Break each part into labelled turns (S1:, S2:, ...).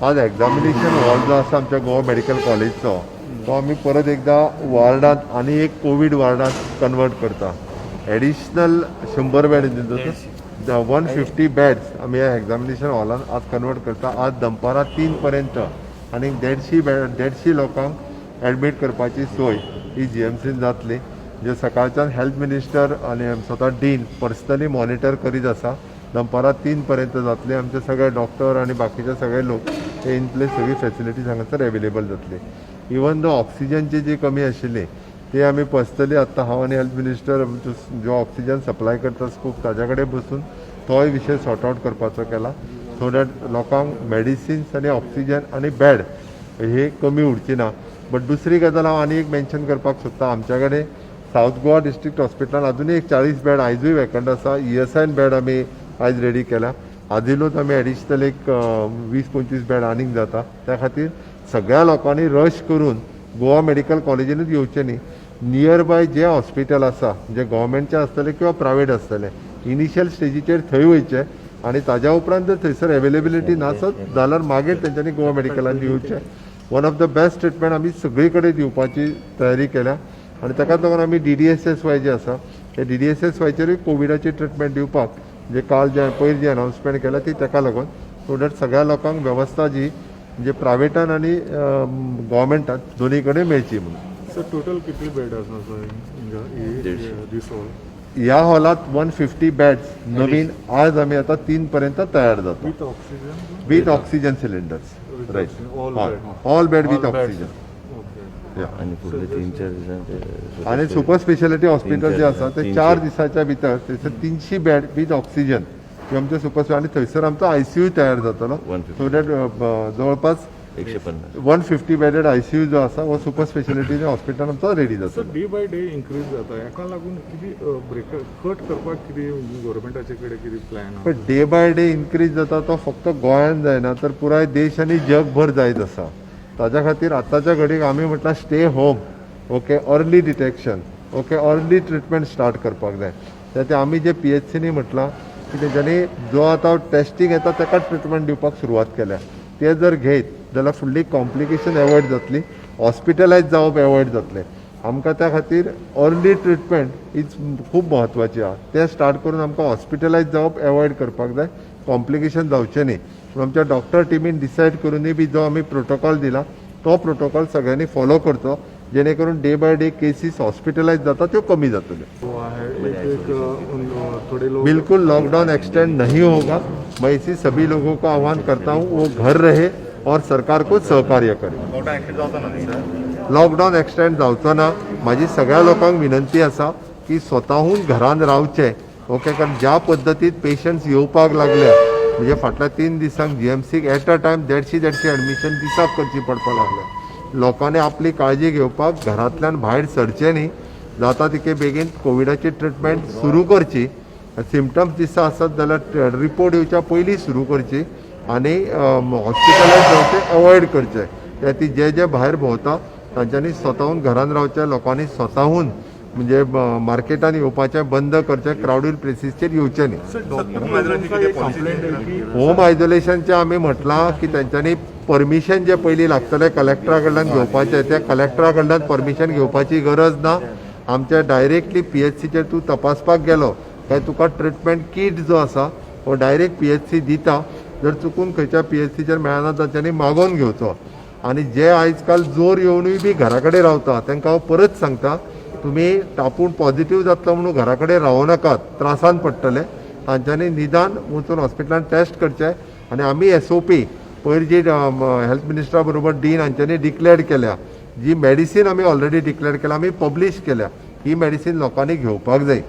S1: आज examination hall जो आसा आमच्या गोवा मेडिकल कॉलेजचो तो आमी परत एकदा वार्डांत आनी एक कोवीड वार्डांत कन्वर्ट करता. एडिशनल 100 बेड 150 बेड्स आमी ह्या एक्झामिनेशन हॉलान आज कन्वर्ट करता. आज दनपारां 3 पर्यंत आनी 150 लोकांक एडमीट करपाची सोय ही GMCन जातली. जे सकाळच्यान हेल्थ मिनिस्टर आनी स्वता डीन पर्सनली मॉनिटर करीत आसा. दनपारां 3 पर्यंत जातले. आमचे सगळे डॉक्टर आनी बाकीचे सगळे लोक हे इन प्लेस सगळी फॅसिलिटीज हांगासर अवेलेबल जातली. इवन दो ऑक्सिजनची जी कमी आशिल्ली ती आमी पर्सनली आत्तां हांव आनी हेल्थ मिनिस्टर जो ऑक्सिजन सप्लाय करता स्कूप ताच्या कडेन बसून तोय विशय सॉर्ट आउट करपाचो केला. सो दॅट लोकांक मेडिसिन्स आनी ऑक्सिजन आनी बेड हे कमी उरची ना. बट दुसरी गजाल हांव आनी एक मेन्शन करपाक सोदता. आमच्या कडेन साऊथ गोवा डिस्ट्रिक्ट हॉस्पिटलान अजूनय एक 40 बेड आयजूय वेकंट आसा. ESIन बेड आमी आयज रेडी केल्या. आदिल्लोच आमी एडिशनल एक 20-25 बेड आनीक जाता. त्या खातीर सगळ्या लोकांनी रश करून गोवा मेडिकल कॉलेजीनूच येवचें न्ही. नियर बाय जे हॉस्पिटल आसा जे गव्हर्मेंटचे आसतले किंवा प्रायवेट आसतले इनिशियल स्टेजीचेर थंय वयचे आनी ताज्या उपरांत जर थंयसर अवेलेबिलिटी नासत जाल्यार मागीर तेंच्यांनी गोवा मेडिकलान येवचें. One of the best treatment आमी सगळे कडेन दिवपाची तयारी केल्या आनी ताकाच लागून आमी DDSSY जे आसा ते DDSSYचेरूय कोविडाची ट्रिटमेंट दिवपाक जे काल जे पयर जी अनाउन्समेंट केल्या ती ताका लागून. सो दॅट सगळ्या लोकांक वेवस्था जी म्हणजे प्रायवेटान आनी गव्हर्मेंटान दोनी कडेन मेळची म्हणून.
S2: सर टोटल किती बेड आसा दिस हॉल?
S1: ह्या हॉलात 150 बेड्स नवीन आज आमी आता 3 पर्यंत तयार जाता.
S2: With oxygen?
S1: With oxygen cylinders. Right. All bed with oxygen.
S3: आणि पुढले 3-4 दिवसांचे
S1: आणि सुपर स्पेशालिटी हॉस्पिटल जे आसा ते 4 दिसाच्या भितर थंयसर 300 बेड विथ ऑक्सिजन हे आमचे सुपर आनी थंयसर आमचो ICU तयार जातलो. सो दॅट जवळपास 150 बेडेड ICU जो आसा वो सुपर स्पेशालिटी हॉस्पिटल आमचो रेडी जाता.
S2: डे बाय डे इन्क्रीज जाता. हेका लागून किती ब्रेक कट करपाक किती गव्हर्मेंटाचे कडेन किती प्लॅन?
S1: पण डे बाय डे इन्क्रीज जाता तो फक्त गोंयांत जायना तर पुराय देश आनी जगभर जायत आसा. ताज्या खातीर आतांच्या घडीक आमी म्हटलां stay home. Okay, early detection. Okay, early treatment start करपाक जाय. ते आमी जे PHCनी म्हटलां की तेच्यांनी जो आतां टेस्टिंग येता ताका ट्रिटमेंट दिवपाक सुरवात केल्या. ते जर घेयत जाल्यार फुडली कॉम्प्लिकेशन एवॉयड जातली. हॉस्पिटलायज जावप एवॉयड जातलें. आमकां त्या खातीर अर्ली ट्रिटमेंट इज खूब म्हत्वाची आहा. ते स्टार्ट करून आमकां हॉस्पिटलायज जावप एवॉयड करपाक जाय. कॉम्प्लिकेशन जावचें न्ही. आमच्या डॉक्टर टिमीन डिसायड करूनय बी जो आमी प्रोटोकॉल दिला तो प्रोटोकॉल सगळ्यांनी फॉलो करचो जेणे करून day by day cases hospitalise जाता त्यो कमी जातल्यो. बिल्कुल लॉकडाउन एक्सटेंड नहीं होगा. मैं इसी सभी लोगों को आह्वान करता हूँ वो घर रहे और सरकार को सहकार्य करे. लॉकडाउन एक्सटेंड जावचो ना. माझी सगळ्या लोकांक विनंती आसा की स्वताहून घरान रावचे. ओके, कारण ज्या पद्दतीत पेशंट्स येवपाक लागल्या म्हणजे फाटल्या 3 दिसांक GMCक एट अ टायम 150 एडमिशन दिसाक करची पडपाक लागल्या. लोकांनी आपली काळजी घेवपाक घरांतल्यान भायर सरचें न्ही. जाता तितके बेगीन कोविडाची ट्रिटमेंट सुरू करची. सिमटम्स दिसता आसत जाल्यार रिपोर्ट येवच्या पयलीं सुरू करची आनी हॉस्पिटलाइज जावचें अवॉयड करचें. ते जे जे भायर भोंवता तांच्यांनी स्वताहून घरान रावचें. लोकांनी स्वताहून म्हणजे मार्केटान येवपाचें बंद करचें. क्रावडेड प्लेसीसचेर येवचें न्ही. होम आयसोलेशनचें आमी म्हटलां की तेंच्यांनी परमिशन जे पयलीं लागतलें कलेक्टरा कडल्यान घेवपाचें ते कलेक्टरा कडल्यान परमिशन घेवपाची गरज ना. आमच्या डायरेक्टली PHCचेर तूं तपासपाक गेलो काय तुका ट्रिटमेंट किट जो आसा हो डायरेक्ट PHC दिता. जर चुकून खंयच्या PHCचेर मेळना तांच्यांनी मागोवन घेवचो. आनी जे आयज काल जोर येवनूय बी घरा कडेन रावता तांकां हांव परत सांगता तुमी आपूण पॉझिटिव्ह जातलो म्हणून घरा कडेन रावूं नाकात. त्रासान पडटले. तांच्यांनी निदान वचून हॉस्पिटलान टेस्ट करचें. आनी आमी SOP पयर जी हेल्थ मिनिस्टरा बरोबर डीन हांच्यांनी डिक्लेअर केल्या जी मेडिसीन आमी ऑलरेडी डिक्लेअर केल्या आमी पब्लीश केल्या ही मेडिसीन लोकांनी घेवपाक जाय.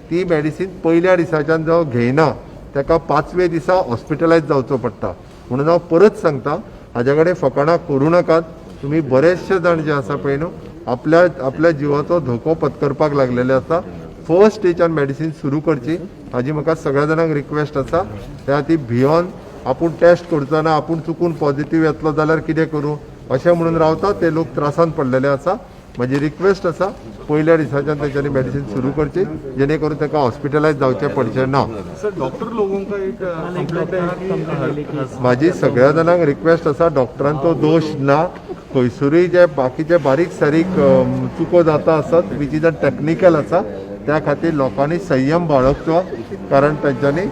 S1: ती मेडिसीन पयल्या दिसाच्यान जो घेयना ताका 5व्या दिसा हॉस्पिटलायज जावचो पडटा. म्हणून हांव परत सांगता हाज्या कडेन फकाणां करूं नाकात. तुमी बरेचशे जाण जे आसा पळय न्हू आपल्या जिवाचो धोको पत्करपाक लागलेले आसा. फर्स्ट स्टेजान मेडिसीन सुरू करची हाजी म्हाका सगळ्या जाणांक रिक्वेस्ट आसा. त्या खातीर भियोन आपूण टेस्ट करचो ना आपूण चुकून पॉझिटिव्ह येतलो जाल्यार कितें करूं अशें म्हणून रावता ते लोक त्रासान पडलेले आसा. म्हजी रिक्वेस्ट आसा पयल्या दिसाच्यान तेंच्यांनी मेडिसीन सुरू करची जेणे करून ताका हॉस्पिटलायज जावचें पडचें ना.
S2: सर डॉक्टर लोगों का एक कंप्लेंट है कि
S1: माझी सगळ्या जाणांक रिक्वेस्ट आसा डॉक्टरांचो दोश ना. खंयसरूय जे बाकीचे बारीक सारीक चुको जाता आसत विच इज अ टॅक्निकल आसा त्या खातीर लोकांनी संयम बाळगचो कारण तेंच्यांनी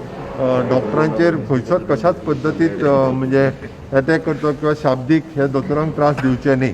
S1: डॉक्टरांचेर खंयचोच कशाच पद्दतीत म्हणजे एटॅक करचो किंवा शाब्दीक हे दोतोरांक त्रास दिवचे न्ही.